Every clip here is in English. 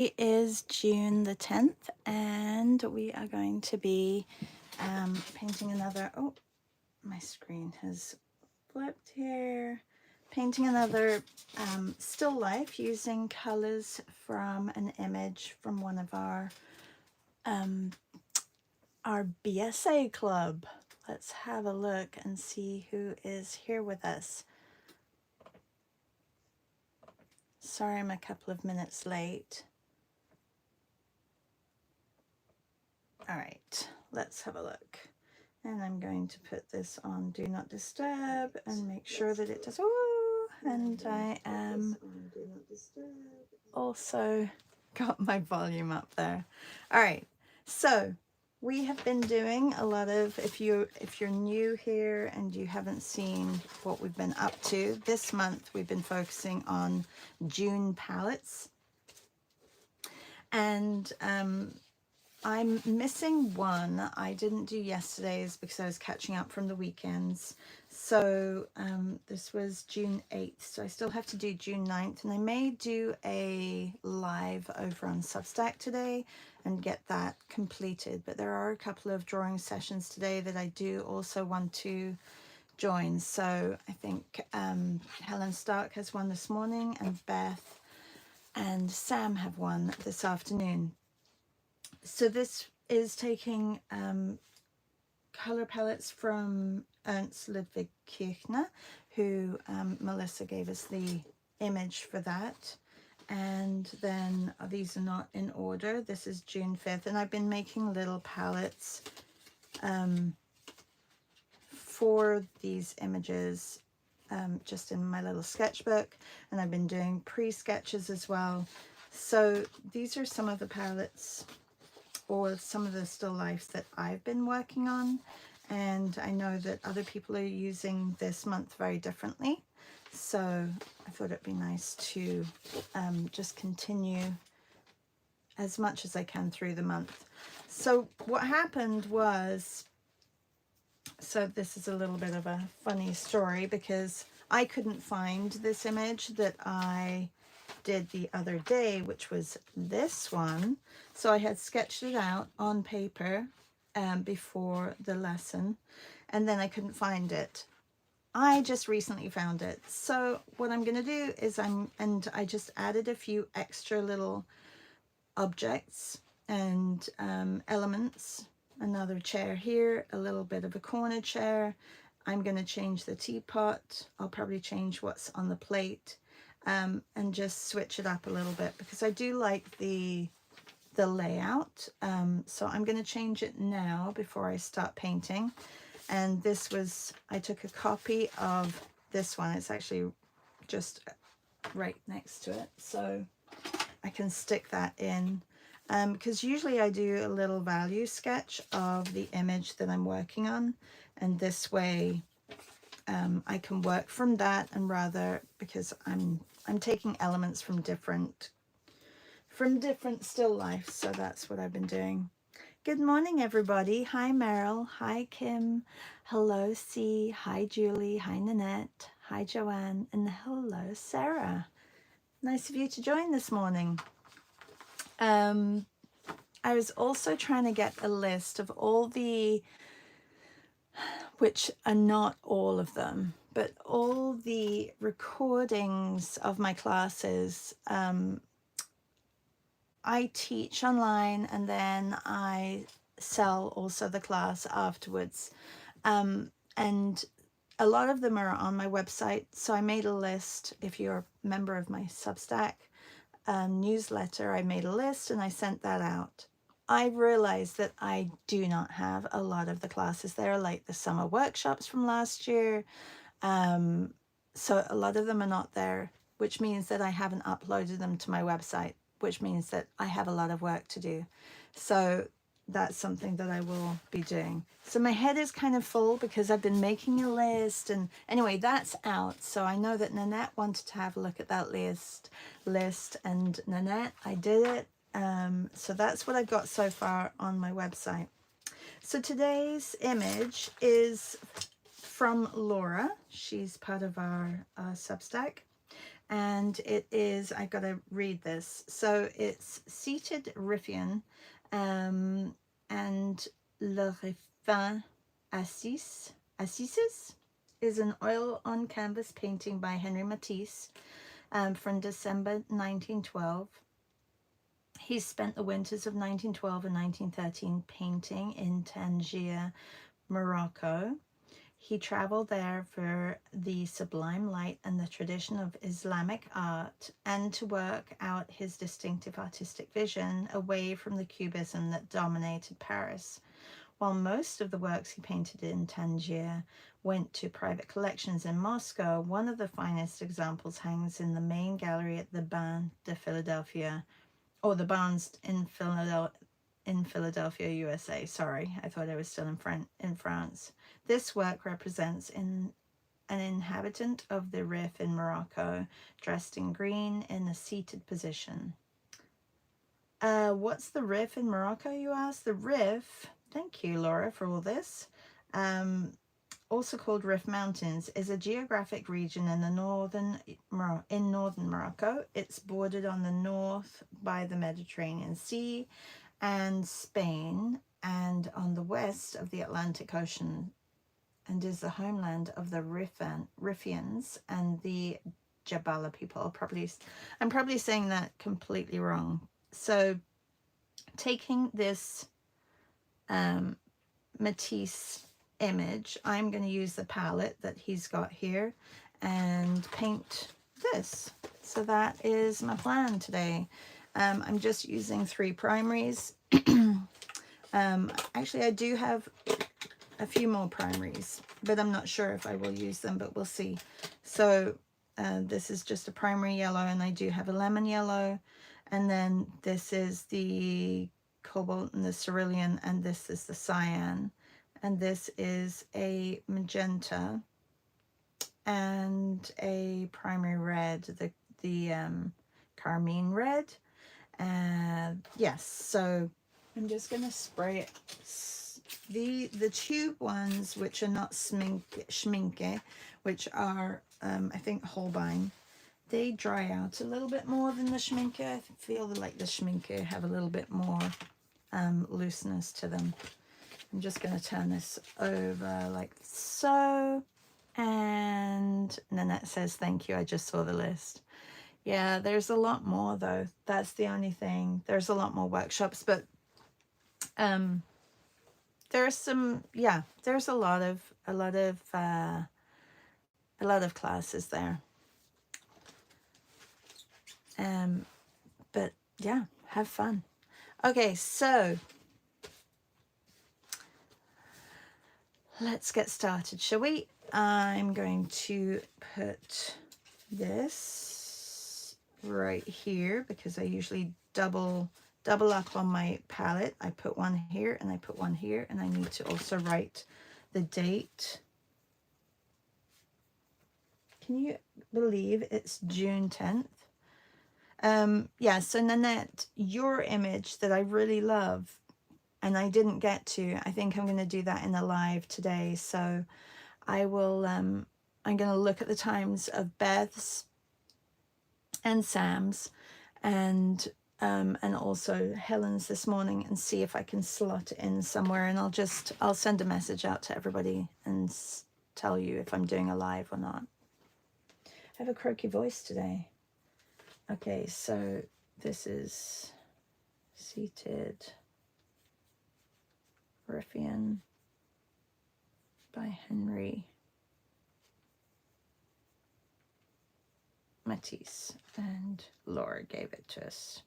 It is June the 10th and we are going to be painting another, oh, my screen has flipped here, painting another still life using colors from an image from one of our BSA Club. Let's have a look and see who is here with us. Sorry I'm a couple of minutes late. All right, let's have a look. And I'm going to put this on Do Not Disturb and make sure that it does. Oh, and I am also got my volume up there. All right, so we have been doing a lot of, if you're new here and you haven't seen what we've been up to, this month we've been focusing on June palettes. And I'm missing one. I didn't do yesterday's because I was catching up from the weekends. So this was June 8th. So I still have to do June 9th. And I may do a live over on Substack today and get that completed. But there are a couple of drawing sessions today that I do also want to join. So I think Helen Stark has one this morning and Beth and Sam have one this afternoon. So this is taking color palettes from Ernst Ludwig Kirchner, who Melissa gave us the image for that. And then these are not in order. This is June 5th. And I've been making little palettes for these images just in my little sketchbook. And I've been doing pre-sketches as well. So these are some of the palettes or some of the still lifes that I've been working on, and I know that other people are using this month very differently, so I thought it'd be nice to just continue as much as I can through the month. So what happened was, so this is a little bit of a funny story because I couldn't find this image that I did the other day, which was this one. So I had sketched it out on paper before the lesson, and then I couldn't find it. I just recently found it. So what I'm going to do is I just added a few extra little objects and elements. Another chair here, a little bit of a corner chair. I'm going to change the teapot. I'll probably change what's on the plate. And just switch it up a little bit because I do like the layout. So I'm going to change it now before I start painting. And this was, I took a copy of this one. It's actually just right next to it, so I can stick that in. Because usually I do a little value sketch of the image that I'm working on, and this way I can work from that, and rather, because I'm taking elements from different still lifes, so that's what I've been doing. Good morning, everybody. Hi, Meryl. Hi, Kim. Hello, C. Hi, Julie. Hi, Nanette. Hi, Joanne. And hello, Sarah. Nice of you to join this morning. I was also trying to get a list of all the, which are not all of them, but all the recordings of my classes. I teach online and then I sell also the class afterwards. And a lot of them are on my website. So I made a list. If you're a member of my Substack newsletter, I made a list and I sent that out. I realized that I do not have a lot of the classes there, like the summer workshops from last year. So a lot of them are not there, which means that I haven't uploaded them to my website, which means that I have a lot of work to do. So that's something that I will be doing. So my head is kind of full because I've been making a list, and anyway, that's out. So I know that Nanette wanted to have a look at that list, and Nanette, I did it. So that's what I've got so far on my website. So today's image is from Laura. She's part of our Substack. and it is, I gotta read this. So it's Seated Riffian, and Le Riffin Assises is an oil on canvas painting by Henri Matisse, from December 1912. He spent the winters of 1912 and 1913 painting in Tangier, Morocco. He traveled there for the sublime light and the tradition of Islamic art, and to work out his distinctive artistic vision away from the cubism that dominated Paris. While most of the works he painted in Tangier went to private collections in Moscow, one of the finest examples hangs in the main gallery at the Bain de Philadelphia, or the Barnes in Philadelphia, USA. Sorry, I thought I was still in France. This work represents an inhabitant of the Rif in Morocco, dressed in green in a seated position. What's the Rif in Morocco, you ask? The Rif, thank you, Laura, for all this, also called Rif Mountains, is a geographic region in the northern Morocco. It's bordered on the north by the Mediterranean Sea and Spain, and on the west of the Atlantic Ocean, and is the homeland of the Riffians and the Jabala people. I'm probably saying that completely wrong. So taking this Matisse image, I'm going to use the palette that he's got here and paint this. So that is my plan today. I'm just using 3 primaries. Actually, I do have a few more primaries, but I'm not sure if I will use them, but we'll see. So this is just a primary yellow, and I do have a lemon yellow, and then this is the cobalt and the cerulean, and this is the cyan, and this is a magenta and a primary red, the carmine red. And yes, so I'm just gonna spray it. The tube ones, which are not schminke, which are I think Holbein, they dry out a little bit more than the schminke. I feel like the schminke have a little bit more looseness to them. I'm just going to turn this over like so. And Nanette says, thank you, I just saw the list. Yeah, there's a lot more though. That's the only thing. There's a lot more workshops, but there's some, yeah, there's a lot of classes there. But yeah, have fun. Okay, so let's get started, shall we? I'm going to put this right here because I usually double up on my palette. I put one here and I put one here, and I need to also write the date. Can you believe it's June 10th? Yeah, so Nanette, your image that I really love and I didn't get to, I think I'm going to do that in a live today. So I will, I'm going to look at the times of Beth's and Sam's and also Helen's this morning, and see if I can slot it in somewhere, and I'll send a message out to everybody and tell you if I'm doing a live or not. I have a croaky voice today. Okay, so this is Seated Riffian by Henri Matisse, and Laura gave it to us.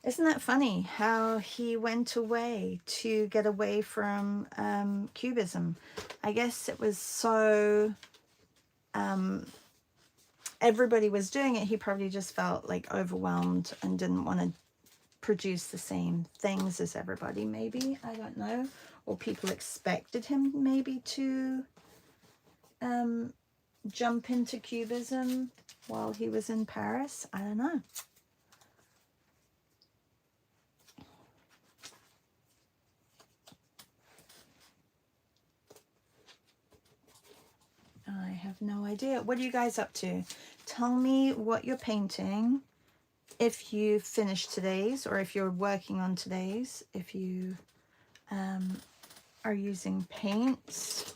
Isn't that funny how he went away to get away from Cubism? I guess it was so everybody was doing it. He probably just felt like overwhelmed and didn't want to produce the same things as everybody, maybe. I don't know. Or people expected him maybe to jump into Cubism while he was in Paris? I don't know. I have no idea. What are you guys up to? Tell me what you're painting. If you finished today's, or if you're working on today's, if you are using paints.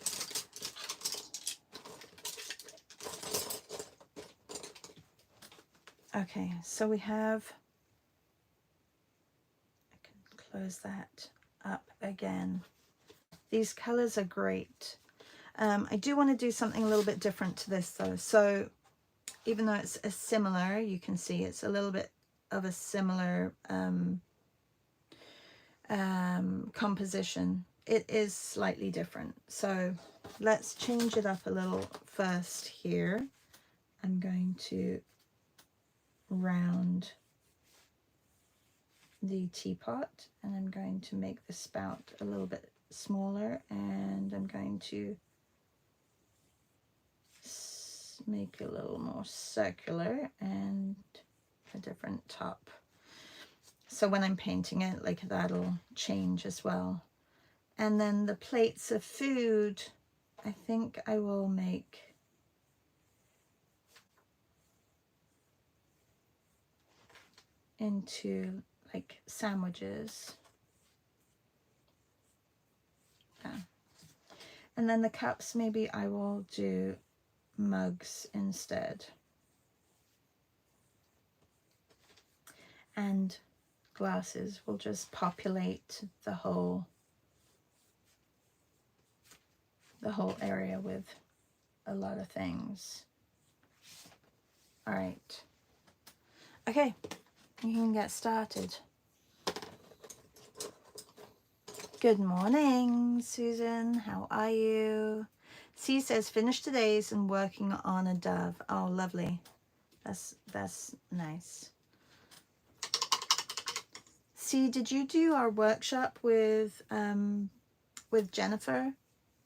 Okay, so we have, I can close that up again. These colors are great. I do want to do something a little bit different to this though. So even though it's a similar, you can see it's a little bit of a similar composition. It is slightly different. So let's change it up a little first here. I'm going to round the teapot, and I'm going to make the spout a little bit smaller, and I'm going to make it a little more circular and a different top. So when I'm painting it, like, that'll change as well. And then the plates of food, I think I will make into like sandwiches. Yeah. And then the cups, maybe I will do mugs instead. And glasses will just populate the whole area with a lot of things. All right. Okay, you can get started. Good morning, Susan. How are you? C says, finished today's and working on a dove. Oh, lovely. That's nice. C, did you do our workshop with Jennifer,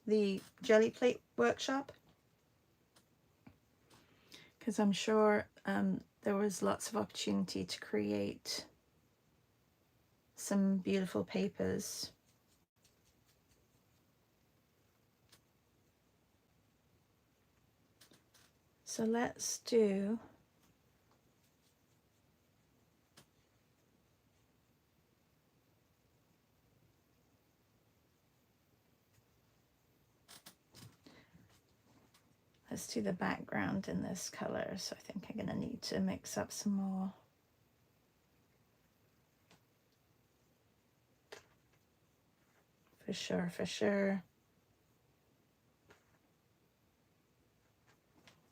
the jelly plate workshop? Because I'm sure there was lots of opportunity to create some beautiful papers. So let's do the background in this color. So I think I'm going to need to mix up some more. For sure, for sure.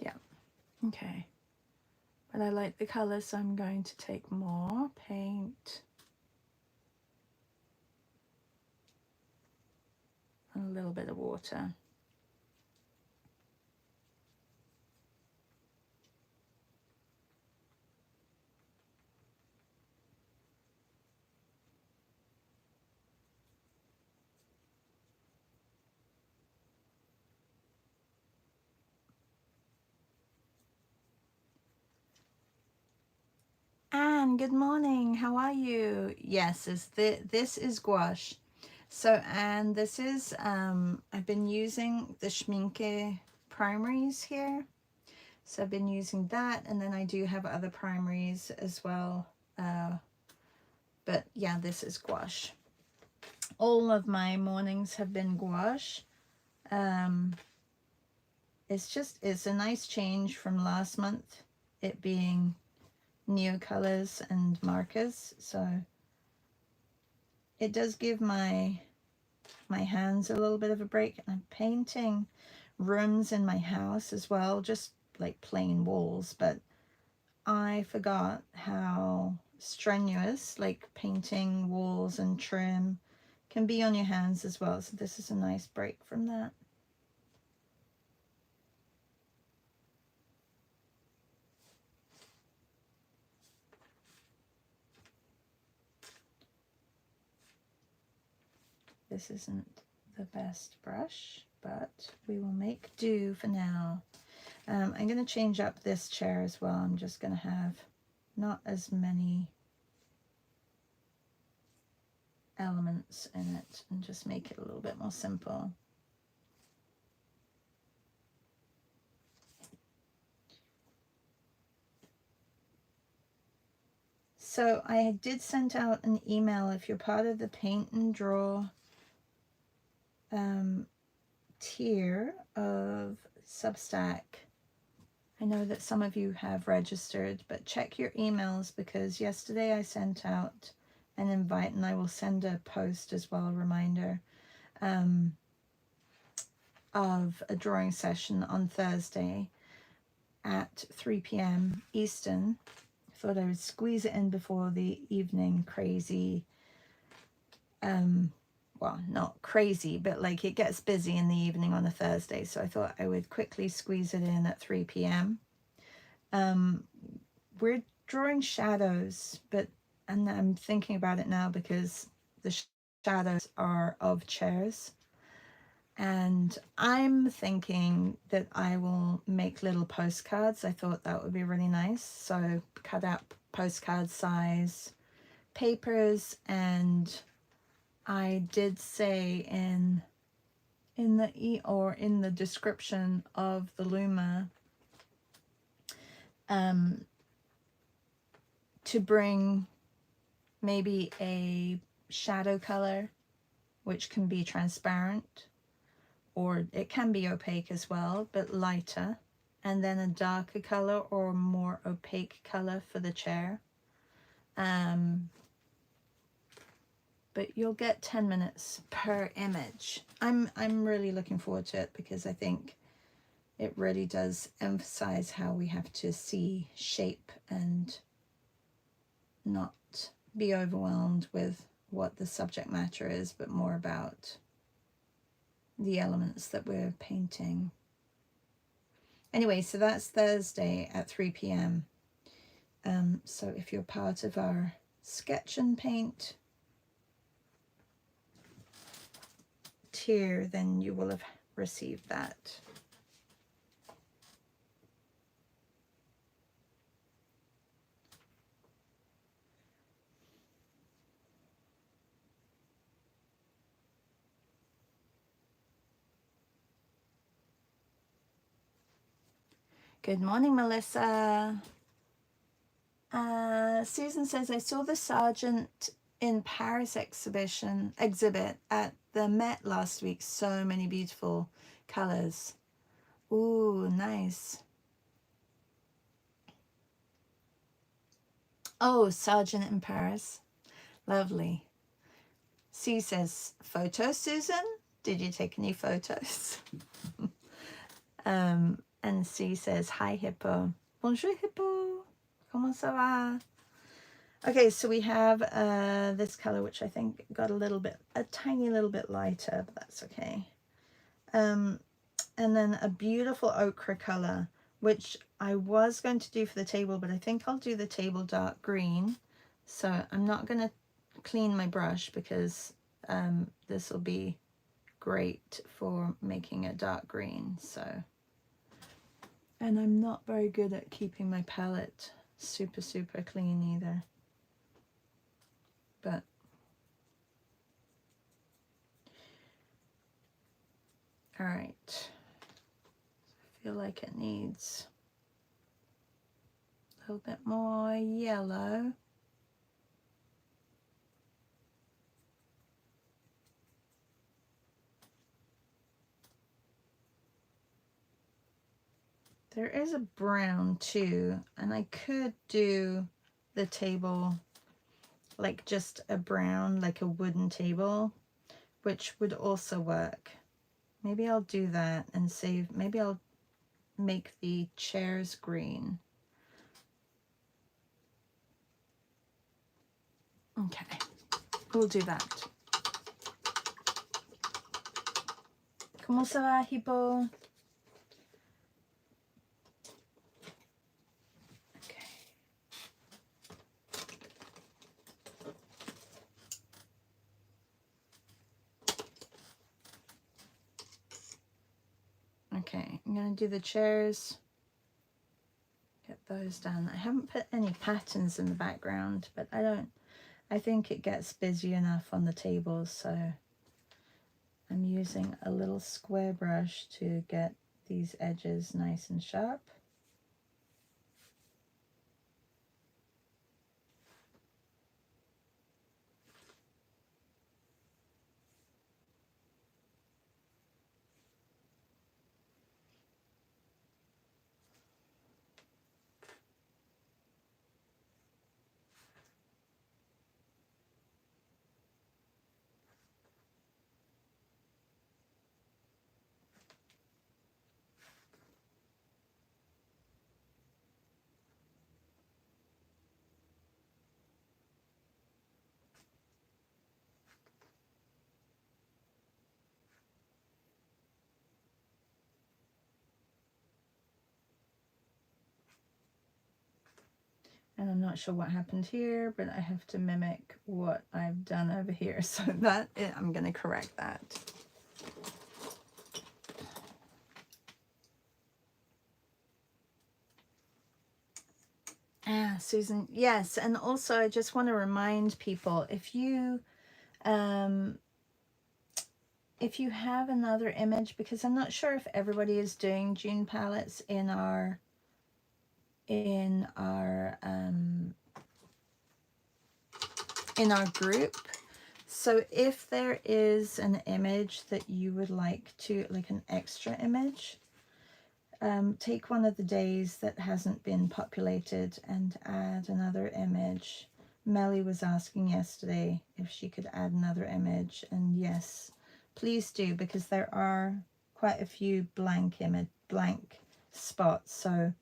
Yeah, okay. But I like the color, so I'm going to take more paint. And a little bit of water. Anne, good morning. How are you? Yes, this is gouache. So, and this is, I've been using the Schminke primaries here. So I've been using that, and then I do have other primaries as well. But yeah, this is gouache. All of my mornings have been gouache. It's a nice change from last month, it being Neo colors and markers. So it does give my hands a little bit of a break. I'm painting rooms in my house as well, just like plain walls, but I forgot how strenuous like painting walls and trim can be on your hands as well. So this is a nice break from that. This isn't the best brush, but we will make do for now. I'm going to change up this chair as well. I'm just going to have not as many elements in it and just make it a little bit more simple. So I did send out an email if you're part of the Paint and Draw tier of Substack. I know that some of you have registered, but check your emails, because yesterday I sent out an invite, and I will send a post as well, a reminder of a drawing session on Thursday at 3 p.m. Eastern. I thought I would squeeze it in before the evening crazy, well, not crazy, but like it gets busy in the evening on a Thursday. So I thought I would quickly squeeze it in at 3 p.m. We're drawing shadows, and I'm thinking about it now because the shadows are of chairs. And I'm thinking that I will make little postcards. I thought that would be really nice. So cut out postcard size papers, and I did say in the description of the Luma to bring maybe a shadow color, which can be transparent, or it can be opaque as well, but lighter, and then a darker color or more opaque color for the chair. But you'll get 10 minutes per image. I'm really looking forward to it, because I think it really does emphasize how we have to see shape and not be overwhelmed with what the subject matter is, but more about the elements that we're painting. Anyway, so that's Thursday at 3 p.m. So if you're part of our Sketch and Paint tier, then you will have received that. Good morning, Melissa. Susan says, I saw the Sergeant in Paris exhibit at the Met last week. So many beautiful colors. Ooh, nice. Oh, Sergeant in Paris. Lovely. C says, photos, Susan? Did you take any photos? And C says, hi, Hippo. Bonjour, Hippo. Comment ça va? Okay, so we have this color, which I think got a tiny little bit lighter, but that's okay. And then a beautiful ochre color, which I was going to do for the table, but I think I'll do the table dark green. So I'm not going to clean my brush, because this will be great for making a dark green. So, and I'm not very good at keeping my palette super clean either, but all right, I feel like it needs a little bit more yellow. There is a brown too, and I could do the table like just a brown, like a wooden table, which would also work. Maybe I'll do that and save, maybe I'll make the chairs green. Okay, we'll do that. Comment ça va, Hippo? Okay, I'm gonna do the chairs. those done. I haven't put any patterns in the background, but I think it gets busy enough on the table, so I'm using a little square brush to get these edges nice and sharp. And I'm not sure what happened here, but I have to mimic what I've done over here. So I'm going to correct that. Susan, yes. And also I just want to remind people, if you have another image, because I'm not sure if everybody is doing June palettes in our group. So if there is an image that you would like to, like an extra image, take one of the days that hasn't been populated and add another image. Melly was asking yesterday if she could add another image, and yes, please do, because there are quite a few blank spots. So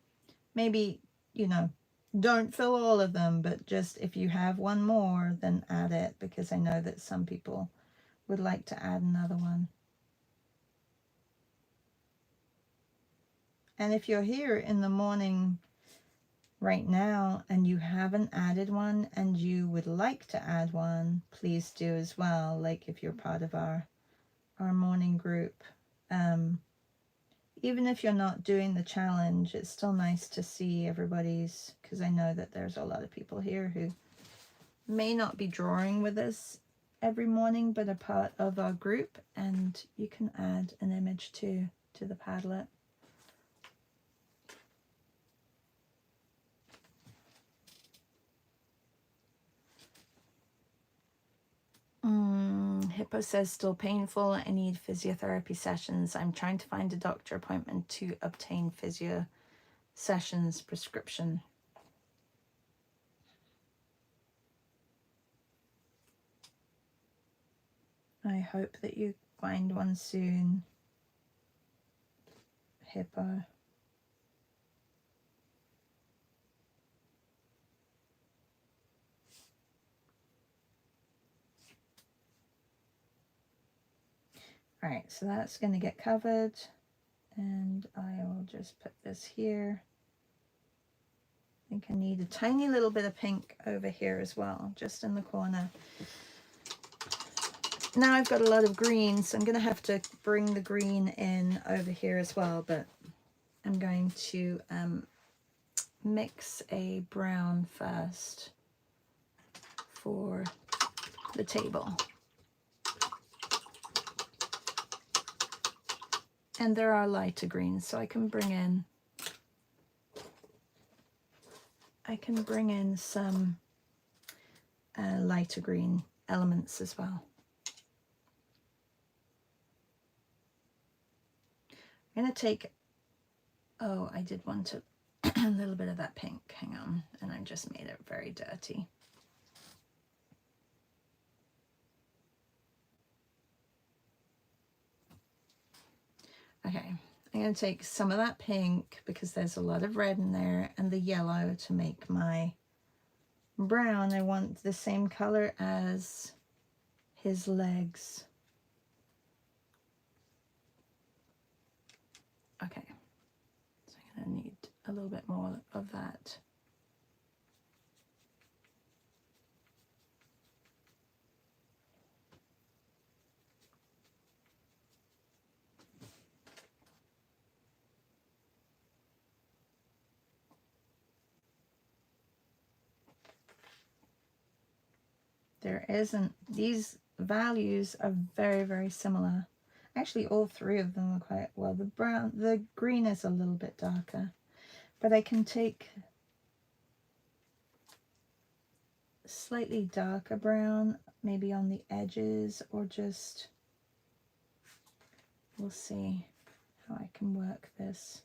maybe, you know, don't fill all of them, but just if you have one more, then add it, because I know that some people would like to add another one. And if you're here in the morning right now and you haven't added one and you would like to add one, please do as well. Like if you're part of our morning group. Even if you're not doing the challenge, it's still nice to see everybody's, because I know that there's a lot of people here who may not be drawing with us every morning, but are part of our group, and you can add an image to the Padlet. Hippo says, still painful. I need physiotherapy sessions. I'm trying to find a doctor appointment to obtain physio sessions prescription. I hope that you find one soon, Hippo. All right, so that's going to get covered, and I will just put this here. I think I need a tiny little bit of pink over here as well, just in the corner. Now I've got a lot of green, so I'm going to have to bring the green in over here as well, but I'm going to mix a brown first for the table. And there are lighter greens, so I can bring in some lighter green elements as well. I'm going to take, oh, I did want a little bit of that pink, hang on, and I just made it very dirty. Okay, I'm going to take some of that pink, because there's a lot of red in there, and the yellow to make my brown. I want the same color as his legs. Okay, so I'm going to need a little bit more of that. There isn't. These values are very, very similar. Actually, all three of them are quite, well, the green is a little bit darker, but I can take slightly darker brown, maybe on the edges, or just, we'll see how I can work this.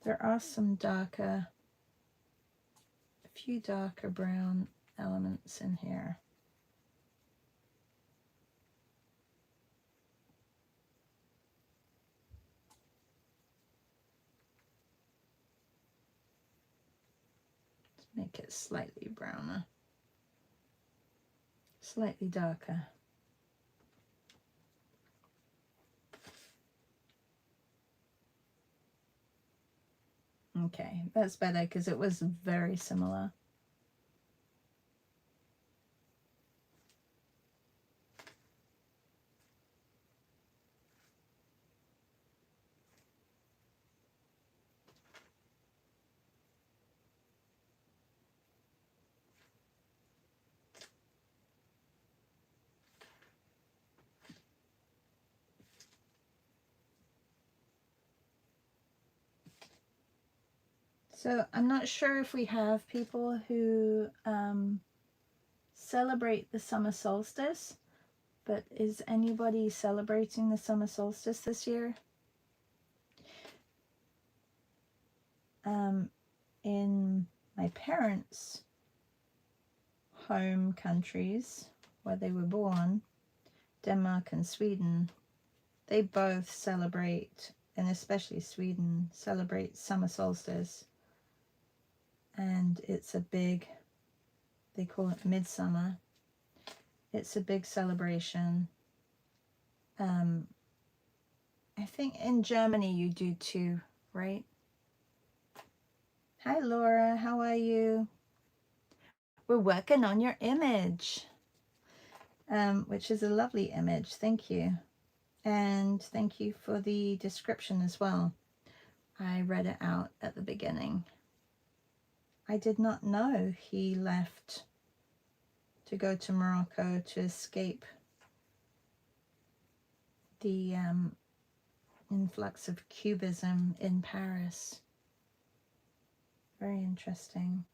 There are some darker, a few darker brown elements in here. Let's make it slightly browner, slightly darker. Okay, that's better because it was very similar. So I'm not sure if we have people who celebrate the summer solstice, but is anybody celebrating the summer solstice this year? In my parents' home countries where they were born, Denmark and Sweden, they both celebrate, and especially Sweden, celebrate summer solstice. And it's a big, they call it midsummer. It's a big celebration. I think in Germany you do too, right? Hi Laura, how are you? We're working on your image, which is a lovely image. Thank you. And thank you for the description as well. I read it out at the beginning. I did not know he left to go to Morocco to escape the influx of Cubism in Paris. Very interesting.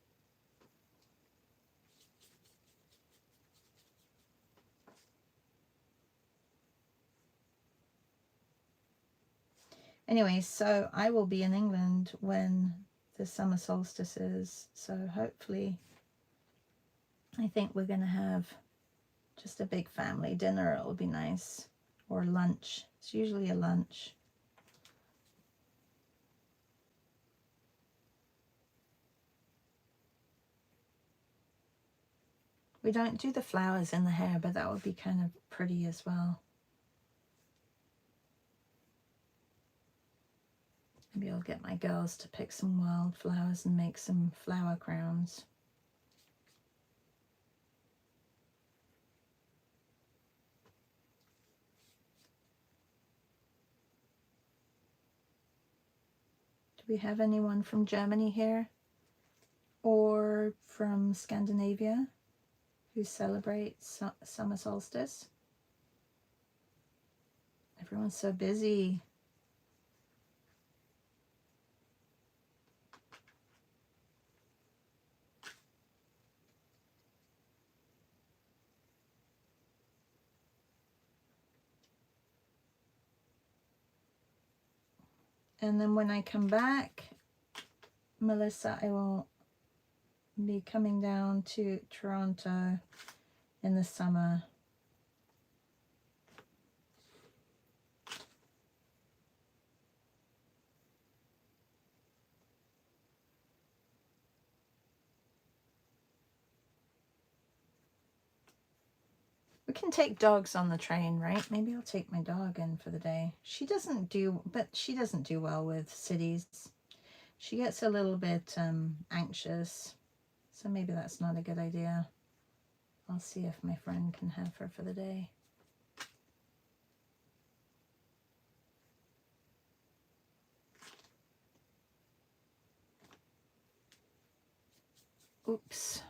Anyway, so I will be in England when the summer solstice is, so hopefully I think we're going to have just a big family dinner. It'll be nice, or lunch. It's usually a lunch. We don't do the flowers in the hair, but that would be kind of pretty as well. Maybe I'll get my girls to pick some wildflowers and make some flower crowns. Do we have anyone from Germany here? Or from Scandinavia who celebrates summer solstice? Everyone's so busy. And then when I come back, Melissa, I will be coming down to Toronto in the summer. We can take dogs on the train, right? Maybe I'll take my dog in for the day. She doesn't do well with cities. She gets a little bit anxious, so maybe that's not a good idea. I'll see if my friend can have her for the day. Oops.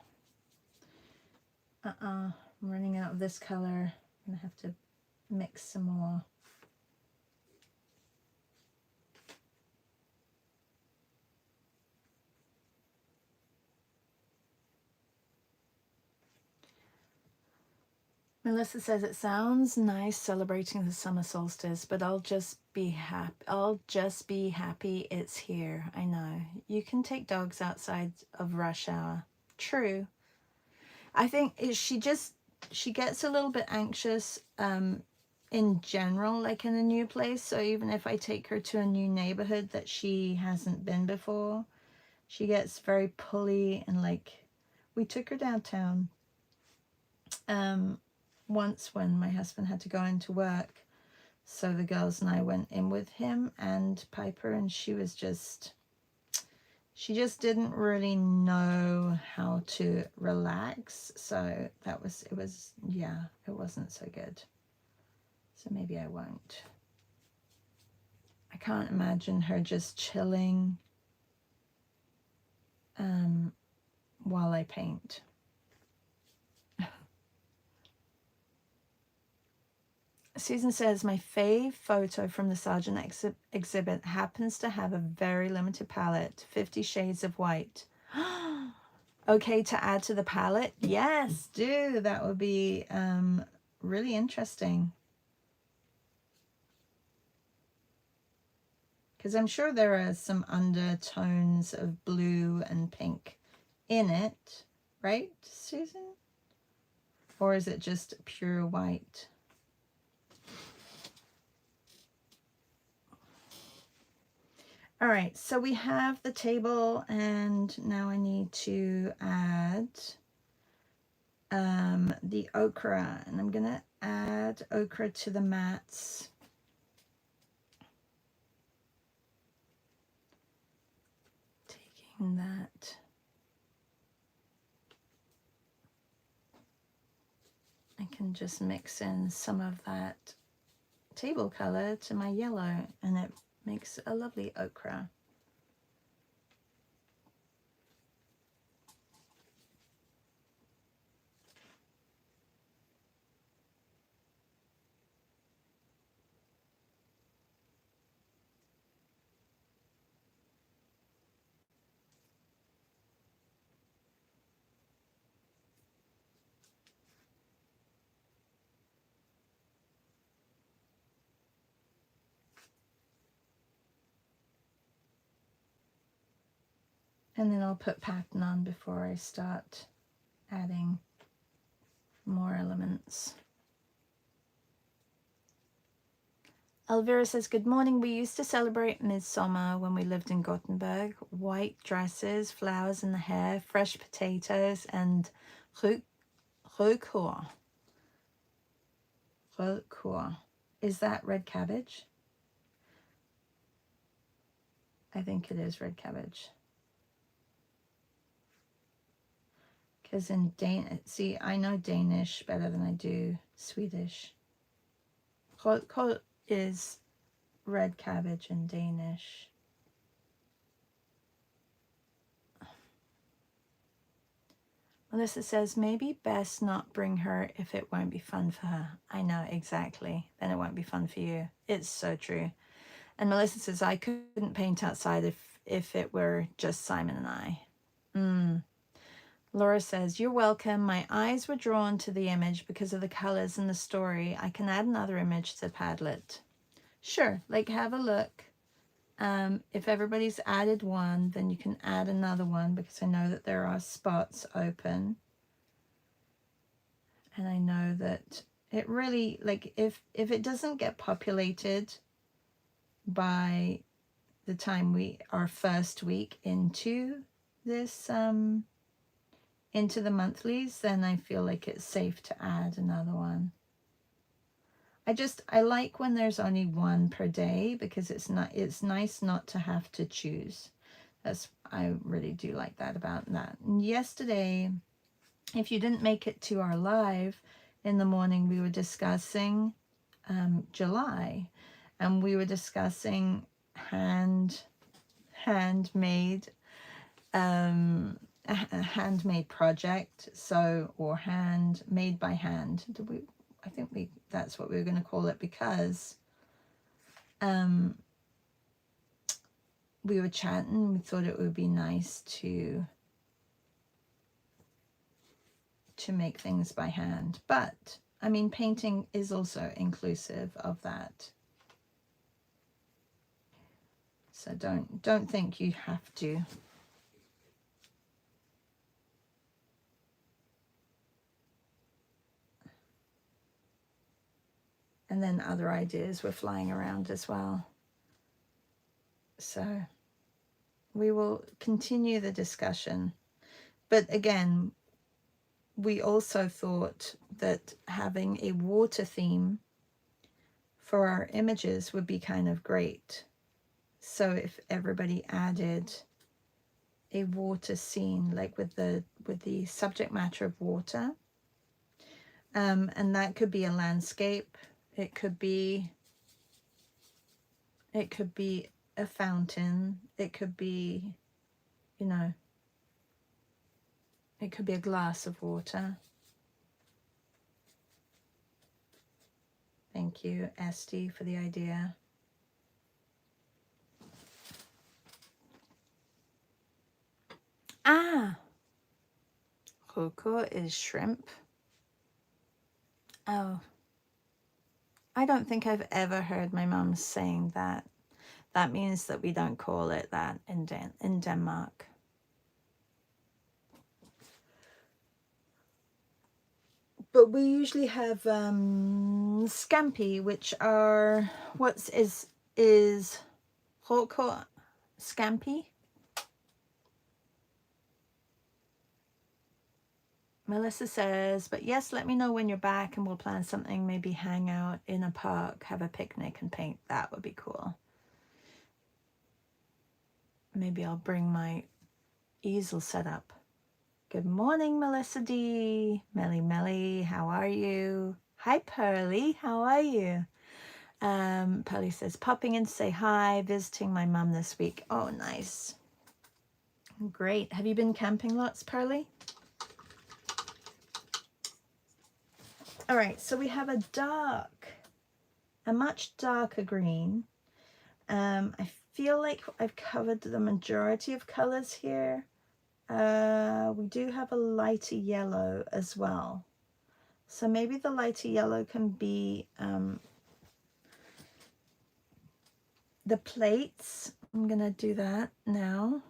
I'm running out of this color. I'm gonna have to mix some more. Melissa says it sounds nice celebrating the summer solstice, but I'll just be happy. I'll just be happy it's here. I know. You can take dogs outside of rush hour. True. I think she gets a little bit anxious in general, like in a new place. So even if I take her to a new neighborhood that she hasn't been before, she gets very pulley, and like we took her downtown once when my husband had to go into work. So the girls and I went in with him and Piper, and she just didn't really know how to relax. So it wasn't so good. So maybe I won't. I can't imagine her just chilling while I paint. Susan says, my fave photo from the Sargent exhibit happens to have a very limited palette, 50 Shades of White. Okay to add to the palette? Yes, do. That would be really interesting. Because I'm sure there are some undertones of blue and pink in it, right, Susan? Or is it just pure white? All right, so we have the table, and now I need to add the ochre, and I'm gonna add ochre to the mats. Taking that, I can just mix in some of that table color to my yellow, and it makes a lovely ochre. And then I'll put pattern on before I start adding more elements. Elvira says, good morning. We used to celebrate Midsummer when we lived in Gothenburg. White dresses, flowers in the hair, fresh potatoes, and rödkål. Rödkål. Is that red cabbage? I think it is red cabbage. Because in Danish, see, I know Danish better than I do Swedish. Rödkål is red cabbage in Danish. Melissa says, maybe best not bring her if it won't be fun for her. I know, exactly. Then it won't be fun for you. It's so true. And Melissa says, I couldn't paint outside if it were just Simon and I. Laura says, you're welcome. My eyes were drawn to the image because of the colors and the story. I can add another image to Padlet. Sure, like have a look. If everybody's added one, then you can add another one, because I know that there are spots open. And I know that it really, like, if it doesn't get populated by the time we are first week into this, into the monthlies, then I feel like it's safe to add another one. I like when there's only one per day, because it's nice not to have to choose. I really do like that about that. And yesterday, if you didn't make it to our live in the morning, we were discussing July, and we were discussing handmade a handmade project, so, or made by hand. I think that's what we were going to call it, because we were chatting, we thought it would be nice to make things by hand. But I mean, painting is also inclusive of that. So don't think you have to. And then other ideas were flying around as well. So we will continue the discussion. But again, we also thought that having a water theme for our images would be kind of great. So if everybody added a water scene, like with the subject matter of water, and that could be a landscape, it could be a fountain, it could be, you know, it could be a glass of water. Thank you, Esty, for the idea. Ah, Coco is shrimp. Oh, I don't think I've ever heard my mum saying that. That means that we don't call it that in Denmark. But we usually have scampi, which are, is Coco scampi? Melissa says, but yes, let me know when you're back and we'll plan something, maybe hang out in a park, have a picnic and paint. That would be cool. Maybe I'll bring my easel set up. Good morning, Melissa D. Melly, how are you? Hi, Pearly, how are you? Pearly says, popping in to say hi, visiting my mum this week. Oh, nice. Great. Have you been camping lots, Pearly? All right, so we have a much darker green. I feel like I've covered the majority of colors here. We do have a lighter yellow as well. So maybe the lighter yellow can be the plates. I'm gonna do that now.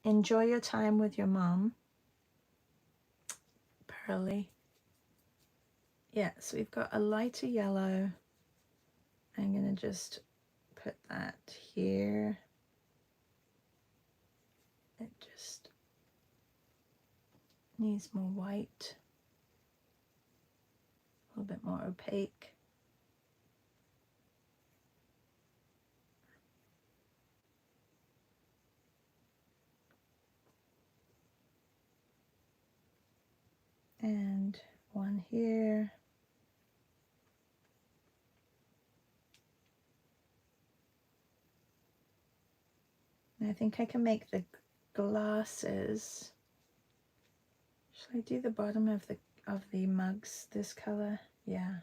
Enjoy your time with your mom. Pearly. Yeah, so we've got a lighter yellow. I'm gonna just put that here. It just needs more white, a little bit more opaque. And one here. And I think I can make the glasses. Should I do the bottom of the mugs this color? Yeah.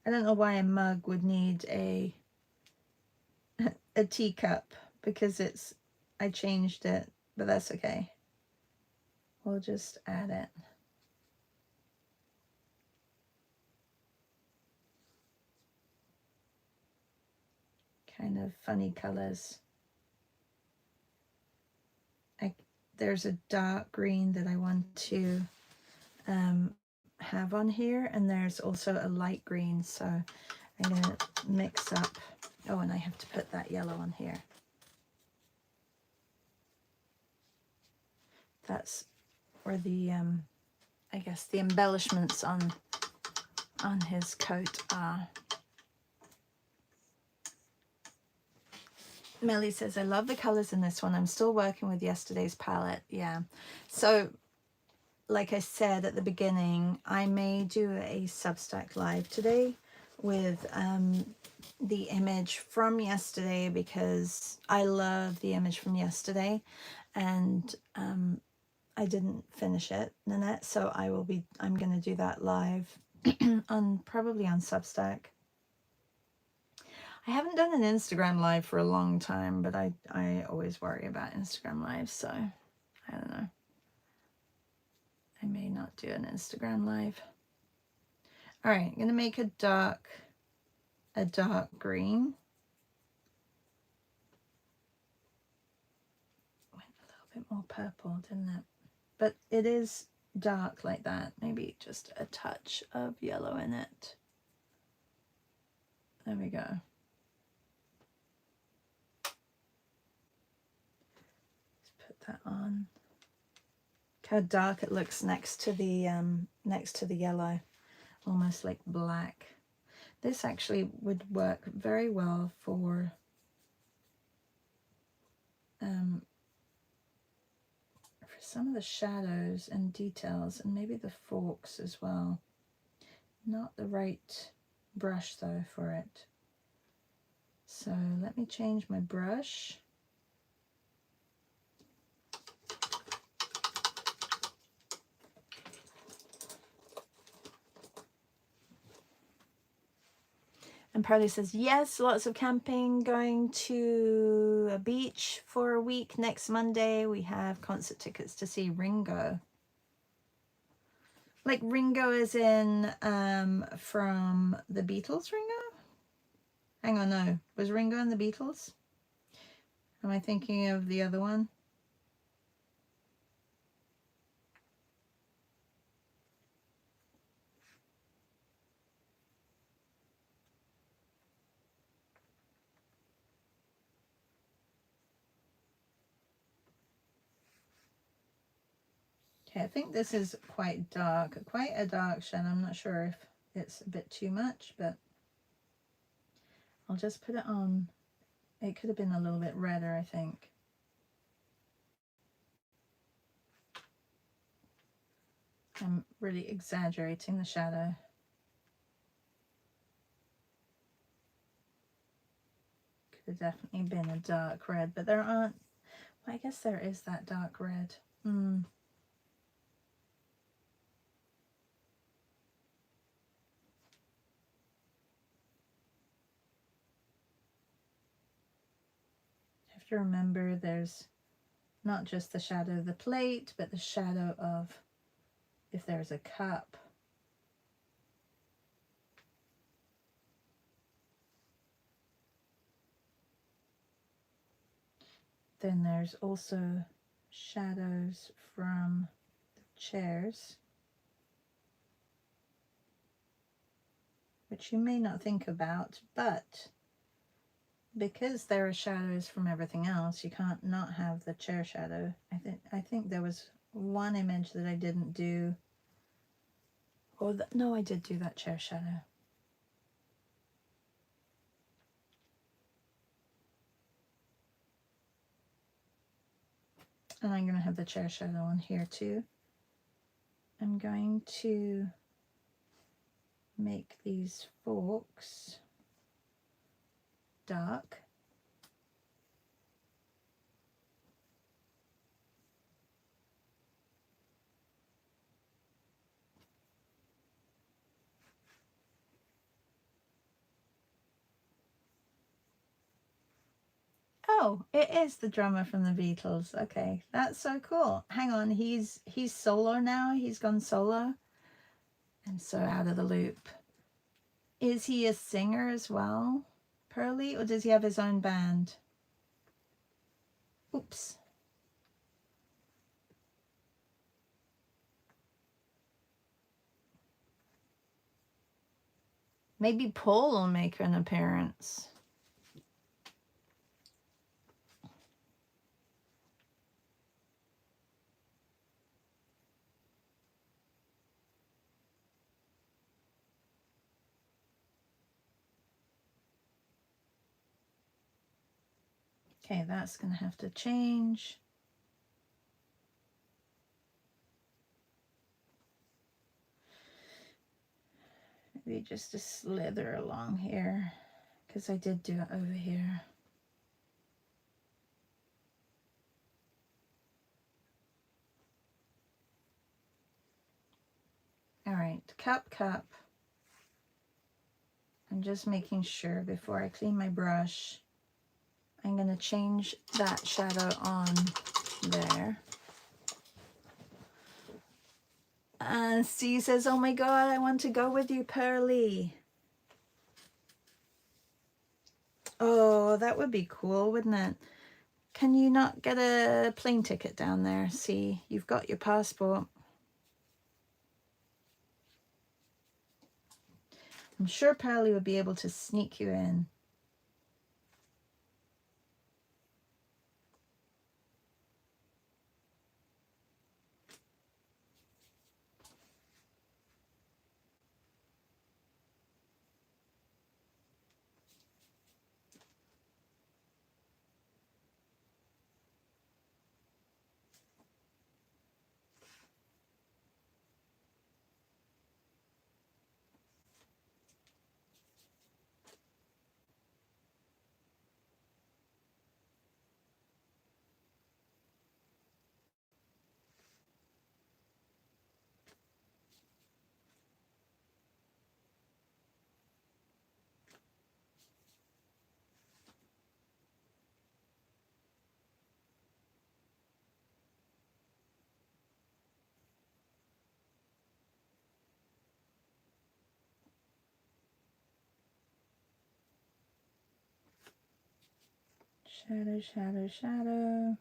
I don't know why a mug would need a teacup, because I changed it, but that's okay. We'll just add it. Kind of funny colors. There's a dark green that I want to have on here, and there's also a light green, so I'm going to mix up. Oh, and I have to put that yellow on here. That's where the I guess the embellishments on his coat are. Melly says, I love the colors in this one. I'm still working with yesterday's palette. Yeah. So like I said at the beginning, I may do a Substack live today with the image from yesterday because I love the image from yesterday, and I didn't finish it, Nanette, so I'm going to do that live probably on Substack. I haven't done an Instagram live for a long time, but I always worry about Instagram live, so I don't know. I may not do an Instagram live. All right, I'm going to make a dark green. Went a little bit more purple, didn't it? But it is dark like that. Maybe just a touch of yellow in it. There we go. Let's put that on. Look how dark it looks next to the yellow, almost like black. This actually would work very well for some of the shadows and details, and maybe the forks as well. Not the right brush though for it. So let me change my brush. And Parley says, yes, lots of camping, going to a beach for a week next Monday. We have concert tickets to see Ringo. Like Ringo is in from the Beatles, Ringo? Hang on, no. Was Ringo in the Beatles? Am I thinking of the other one? Okay, I think this is quite dark, quite a dark shade. I'm not sure if it's a bit too much, but I'll just put it on. It could have been a little bit redder, I think. I'm really exaggerating the shadow. Could have definitely been a dark red, but there aren't. Well, I guess there is that dark red. Have to remember there's not just the shadow of the plate, but the shadow of if there's a cup. Then there's also shadows from the chairs, which you may not think about, but because there are shadows from everything else, you can't not have the chair shadow. I think there was one image that I didn't do. Or no, I did do that chair shadow. And I'm going to have the chair shadow on here too. I'm going to make these forks dark. Oh, it is the drummer from the Beatles. Okay, that's so cool. Hang on, he's solo now. He's gone solo. I'm so out of the loop. Is he a singer as well, Pearly, or does he have his own band? Oops. Maybe Paul will make an appearance. Okay, that's going to have to change. Maybe just a slither along here. because I did do it over here. All right, cup. I'm just making sure before I clean my brush. I'm going to change that shadow on there. And C says, oh my God, I want to go with you, Pearly. Oh, that would be cool, wouldn't it? Can you not get a plane ticket down there? See, you've got your passport. I'm sure Pearly would be able to sneak you in. Shadow, shadow, shadow.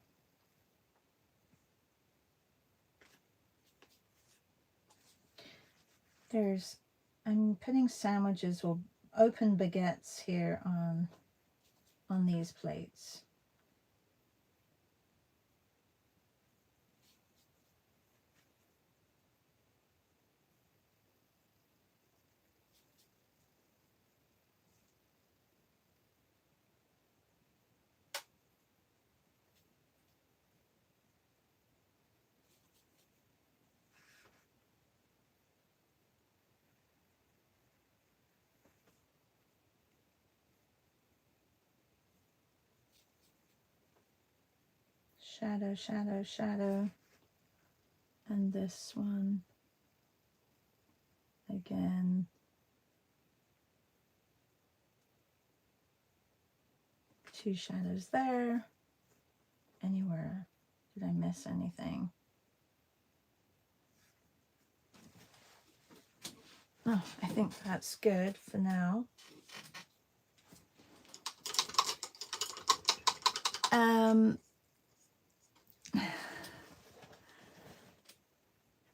I'm putting sandwiches or open baguettes here on these plates. Shadow, shadow, shadow. And this one again. Two shadows there. Anywhere? Did I miss anything? Oh, I think that's good for now.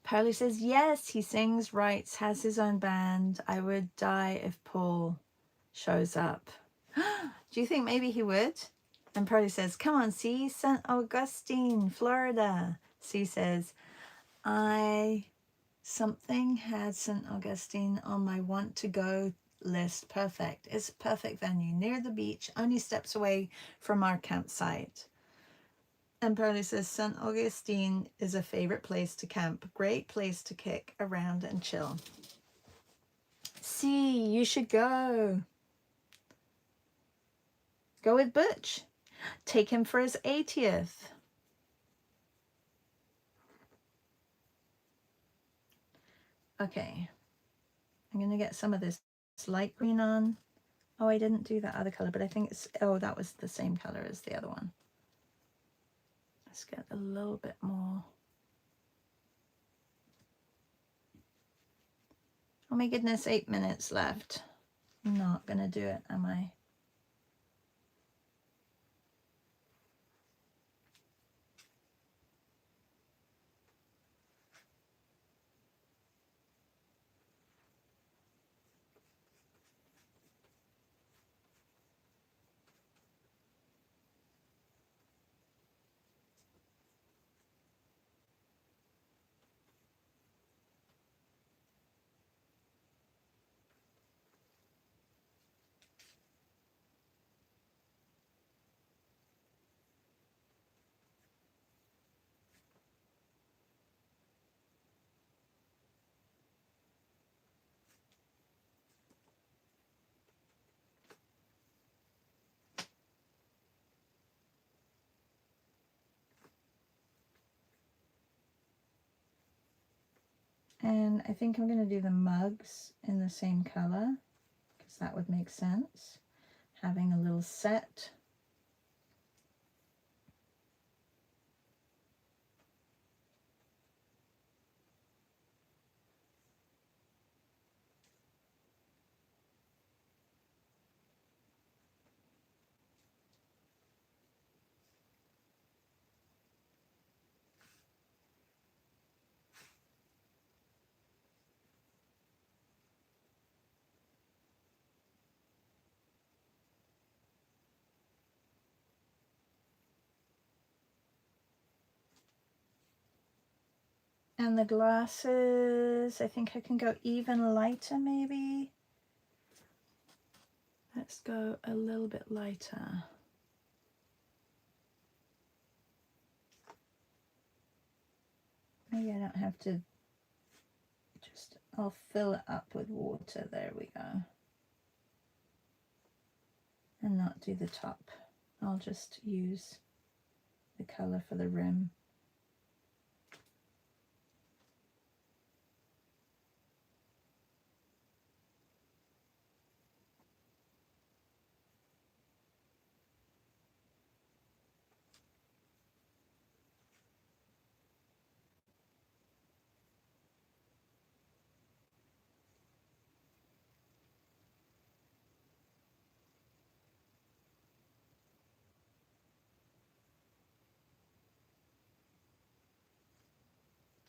Pearly says, yes, he sings, writes, has his own band. I would die if Paul shows up. Do you think maybe he would? And Pearly says, come on, C, St. Augustine, Florida. C says, something had St. Augustine on my want to go list. Perfect. It's a perfect venue near the beach, only steps away from our campsite. And Pearly says, St. Augustine is a favorite place to camp. Great place to kick around and chill. See, you should go. Go with Butch. Take him for his 80th. Okay. I'm going to get some of this light green on. Oh, I didn't do that other color, but I think it's, oh, that was the same color as the other one. Let's get a little bit more. Oh my goodness, 8 minutes left. I'm not going to do it, am I? And I think I'm going to do the mugs in the same color because that would make sense. Having a little set. And the glasses, I think I can go even lighter maybe. Let's go a little bit lighter. Maybe I don't have to just, I'll fill it up with water. There we go. And not do the top. I'll just use the color for the rim.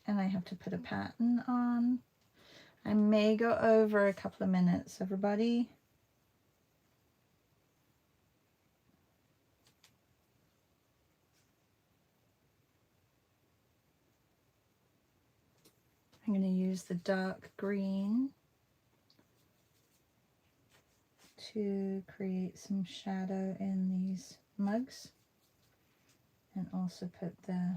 And I have to put a pattern on. I may go over a couple of minutes, everybody. I'm going to use the dark green to create some shadow in these mugs, and also put the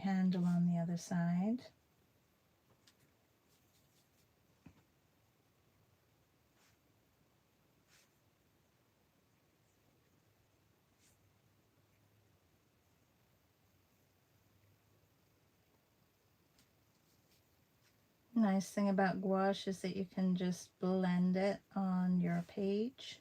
handle on the other side. Nice thing about gouache is that you can just blend it on your page.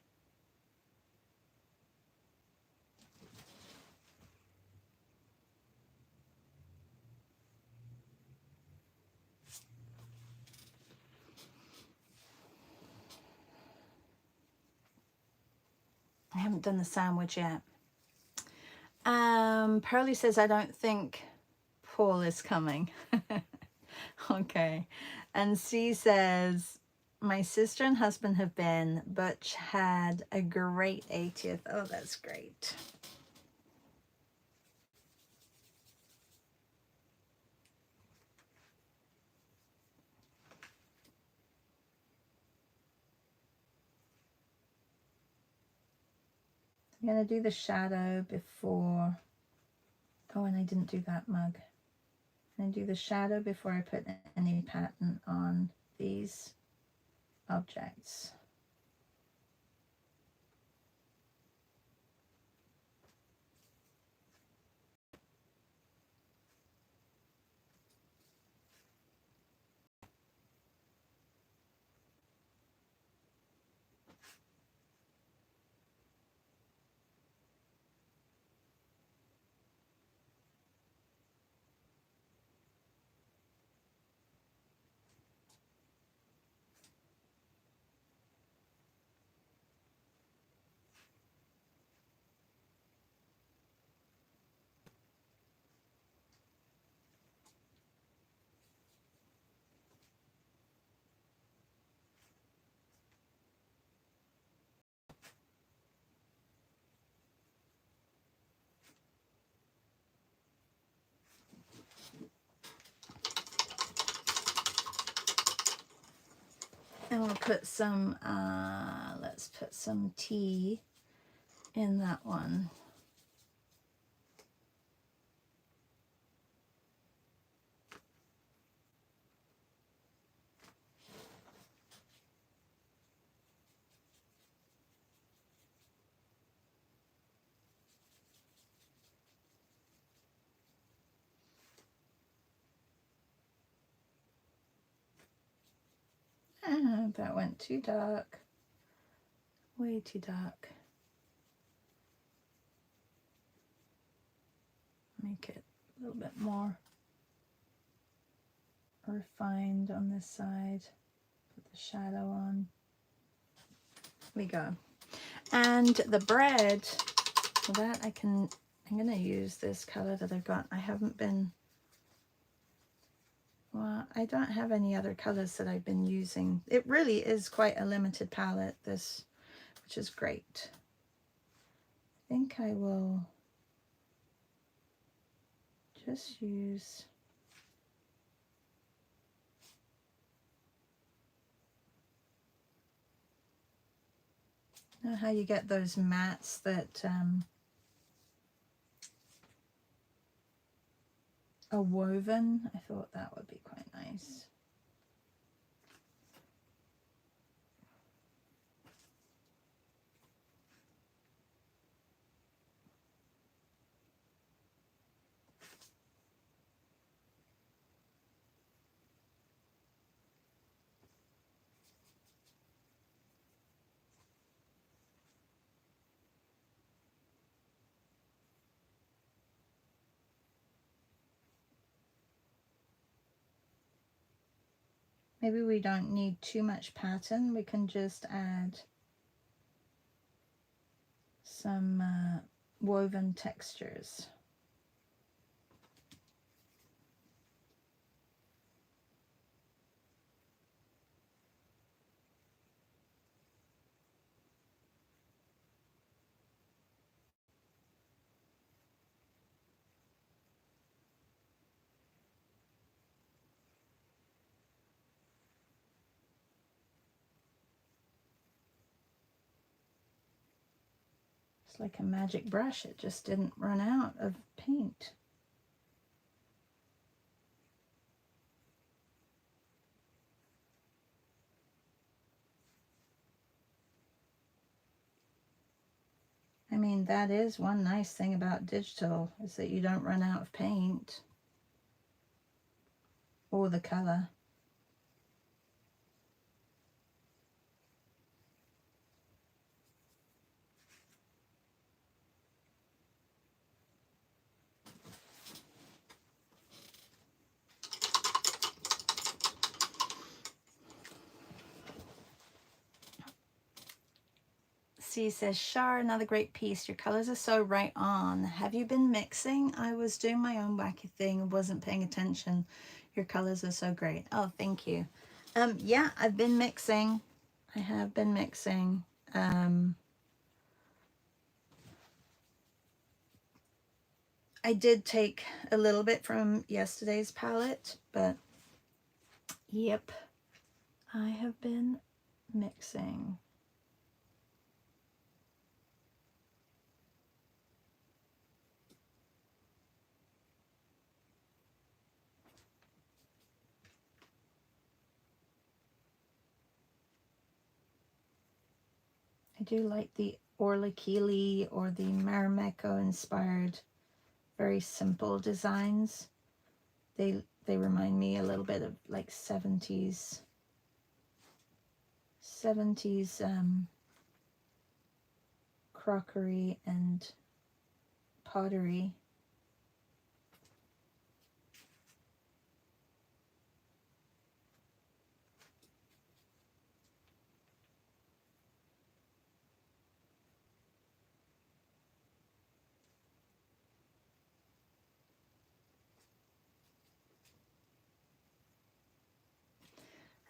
I haven't done the sandwich yet. Pearly says, I don't think Paul is coming. Okay. And C says, my sister and husband have been. Butch had a great 80th. Oh, that's great. I'm going to do the shadow before. Oh, and I didn't do that mug. I'm going to do the shadow before I put any pattern on these objects. And we'll put some, let's put some tea in that one. That went too dark. Way too dark. Make it a little bit more refined on this side. Put the shadow on. We go. And the bread, for that I'm going to use this color that I've got. Well, I don't have any other colors that I've been using. It really is quite a limited palette, this, which is great. I think I will just use you know how you get those mats that are woven? I thought that would be quite nice. Maybe we don't need too much pattern. We can just add some woven textures. It's like a magic brush. It just didn't run out of paint. I mean, that is one nice thing about digital, is that you don't run out of paint or the color. C says, Char, another great piece. Your colors are so right on. Have you been mixing? I was doing my own wacky thing and wasn't paying attention. Your colors are so great. Oh, thank you. Yeah, I've been mixing. I have been mixing. I did take a little bit from yesterday's palette, but yep, I have been mixing. I do like the Orlikili or the Marimekko inspired, very simple designs. They remind me a little bit of like 70s crockery and pottery.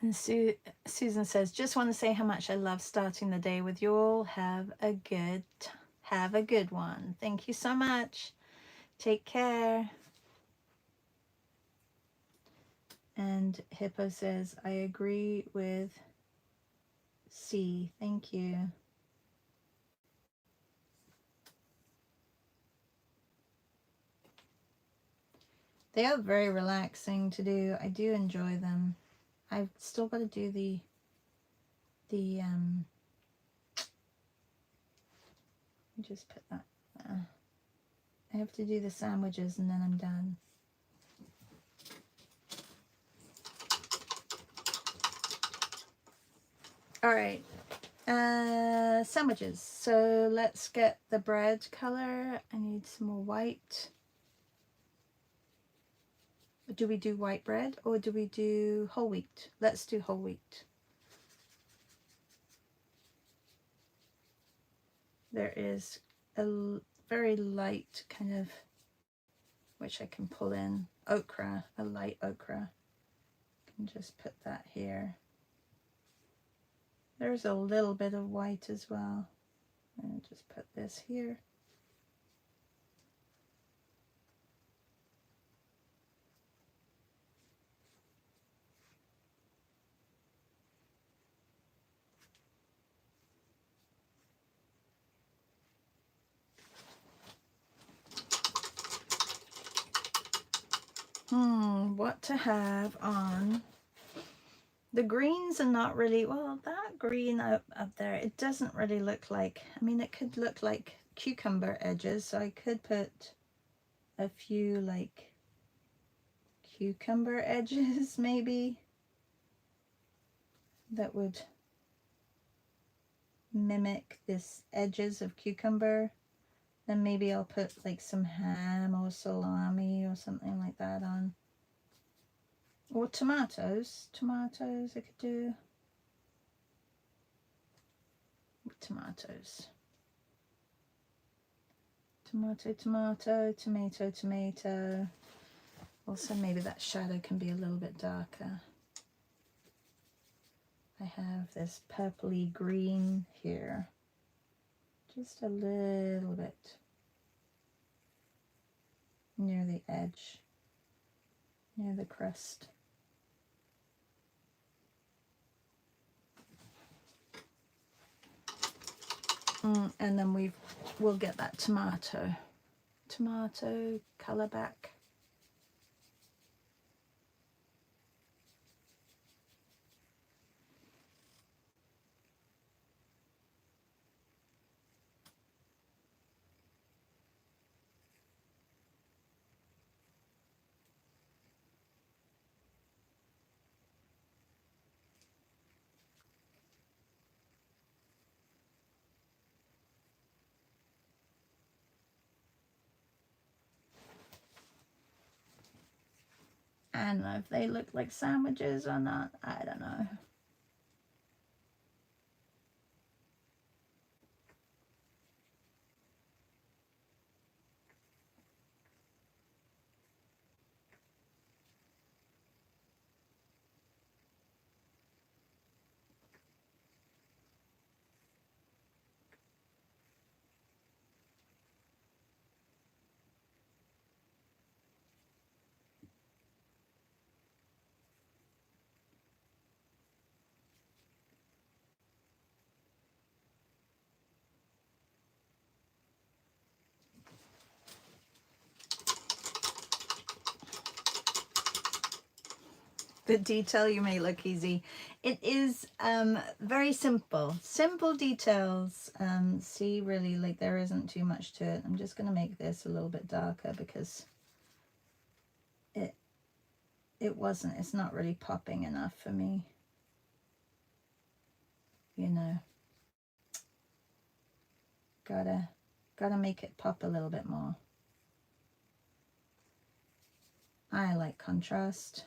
And Susan says, just want to say how much I love starting the day with you all. Have a good one. Thank you so much. Take care. And Hippo says, I agree with C. Thank you. They are very relaxing to do. I do enjoy them. I've still got to do the just put that there. I have to do the sandwiches and then I'm done. All right. Sandwiches. So let's get the bread color. I need some more white. Do we do white bread or do we do whole wheat? Let's do whole wheat. There is a very light kind of, which I can pull in, ochre, a light ochre. I can just put that here. There's a little bit of white as well. And just put this here. What to have on. The greens are not really, well, that green up there, it doesn't really look like, I mean, it could look like cucumber edges, so I could put a few like cucumber edges maybe that would mimic this edges of cucumber. Then maybe I'll put like some ham or salami or something like that on. Or tomatoes. Tomatoes I could do. Tomatoes. Tomato, tomato, tomato, tomato. Also maybe that shadow can be a little bit darker. I have this purpley green here. Just a little bit near the edge, near the crust. And then we'll get that tomato color back. I don't know if they look like sandwiches or not. I don't know. The detail you may look easy. It is very simple details. See, really, like there isn't too much to it. I'm just going to make this a little bit darker because it's not really popping enough for me, you know. Gotta make it pop a little bit more. I like contrast.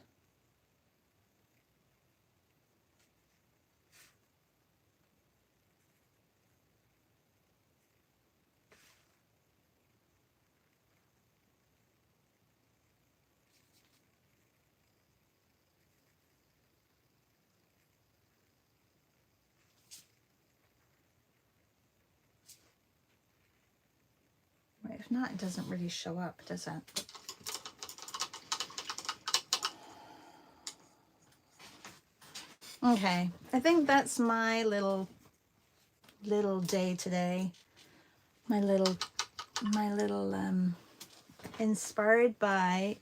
If not, it doesn't really show up, does it? Okay, I think that's my little day today. My little inspired by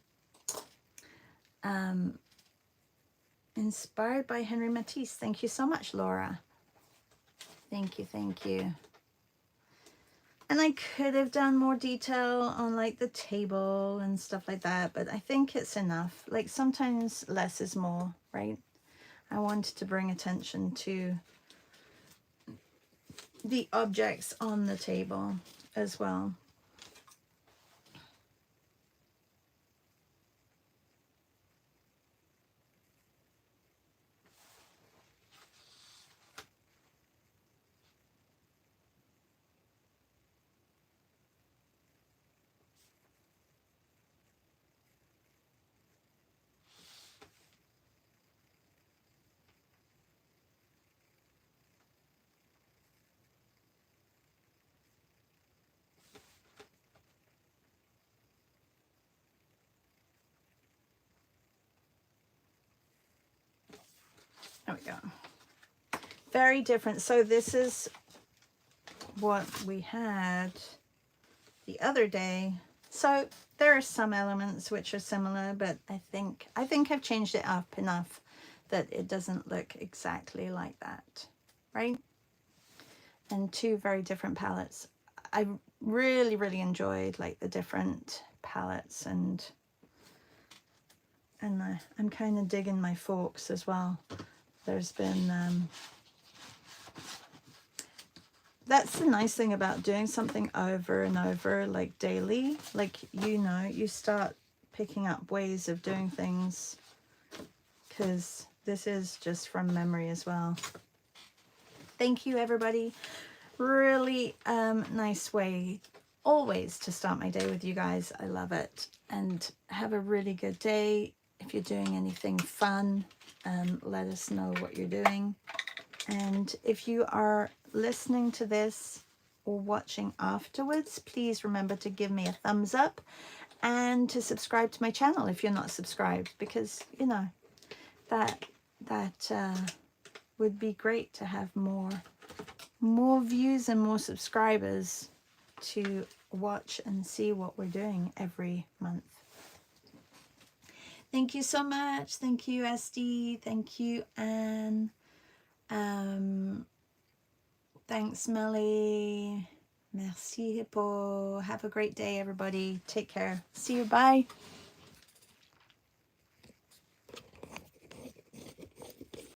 Henry Matisse. Thank you so much, Laura. Thank you. And I could have done more detail on like the table and stuff like that, but I think it's enough. Like sometimes less is more, right? I wanted to bring attention to the objects on the table as well. There we go. Very different. So this is what we had the other day. So there are some elements which are similar, but I think I've changed it up enough that it doesn't look exactly like that, right? And two very different palettes. I really, really enjoyed like the different palettes, and I'm kind of digging my forks as well. There's been that's the nice thing about doing something over and over, like daily. Like, you know, you start picking up ways of doing things, because this is just from memory as well. Thank you, everybody. Really nice way always to start my day with you guys. I love it. And have a really good day. If you're doing anything fun, let us know what you're doing. And if you are listening to this or watching afterwards, please remember to give me a thumbs up and to subscribe to my channel if you're not subscribed, because, you know, that would be great to have more views and more subscribers to watch and see what we're doing every month. Thank you so much. Thank you, SD. Thank you, Anne. Thanks, Melly. Merci, Hippo. Have a great day, everybody. Take care. See you. Bye.